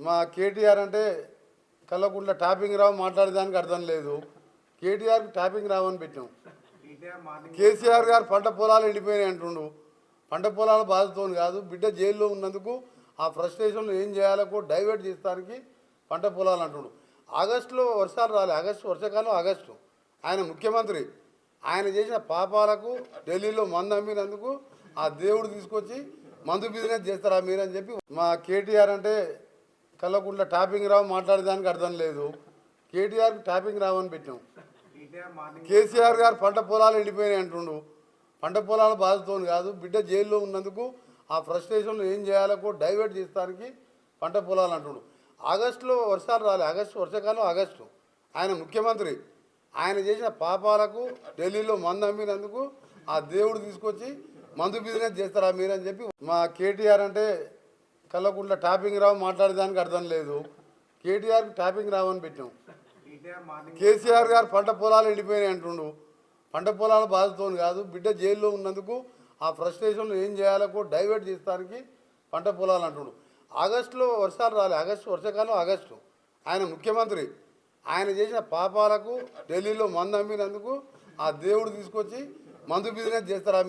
మా కేటీఆర్ అంటే కల్లకుంట్ల టాపింగ్ రావు మాట్లాడేదానికి అర్థం లేదు. కేటీఆర్కి టాపింగ్ రావు అని పెట్టాం. కేసీఆర్ గారు పంట పొలాలు ఎండిపోయినాయి అంటుండు. పంట పొలాల బాధతో కాదు, బిడ్డ జైల్లో ఉన్నందుకు ఆ ఫ్రస్ట్రేషన్లో ఏం చేయాలో డైవర్ట్ చేస్తానికి పంట పొలాలు అంటుండు. ఆగస్టులో వర్షాలు రాలే, వర్షాకాలం ఆగస్టు. ఆయన ముఖ్యమంత్రి, ఆయన చేసిన పాపాలకు ఢిల్లీలో మందు అమ్మినందుకు ఆ దేవుడు తీసుకొచ్చి మందు బిజినెస్ చేస్తారా మీరని చెప్పి మా కేటీఆర్ అంటే కల్లకుంట్ల టాపింగ్ రావు మాట్లాడేదానికి అర్థం లేదు. కేటీఆర్కి టాపింగ్ రావు అని పెట్టాం. కేసీఆర్ గారు పంట పొలాలు ఎండిపోయినాయి అంటుండు. పంట పొలాల బాధతో కాదు, బిడ్డ జైల్లో ఉన్నందుకు ఆ ఫ్రస్ట్రేషన్లో ఏం చేయాలో డైవర్ట్ చేస్తానికి పంట పొలాలు అంటుండు. ఆగస్టులో వర్షాలు రాలే, వర్షాకాలం ఆగస్టు. ఆయన ముఖ్యమంత్రి, ఆయన చేసిన పాపాలకు ఢిల్లీలో మందు అమ్మినందుకు ఆ దేవుడు తీసుకొచ్చి మందు బిజినెస్ చేస్తారా మీరని చెప్పి మా కేటీఆర్ అంటే కల్లకుంట్ల టాపింగ్ రావు మాట్లాడేదానికి అర్థం లేదు. కేటీఆర్కి టాపింగ్ రావు అని పెట్టాం. కేసీఆర్ గారు పంట పొలాలు ఎండిపోయినాయి అంటుండు. పంట పొలాల బాధతో కాదు, బిడ్డ జైల్లో ఉన్నందుకు ఆ ఫ్రస్ట్రేషన్లో ఏం చేయాలో డైవర్ట్ చేస్తానికి పంట పొలాలు అంటుండు. ఆగస్టులో వర్షాలు రాలే, వర్షాకాలం ఆగస్టు. ఆయన ముఖ్యమంత్రి, ఆయన చేసిన పాపాలకు ఢిల్లీలో మందు అమ్మినందుకు ఆ దేవుడు తీసుకొచ్చి మందు బిజినెస్ చేస్తారా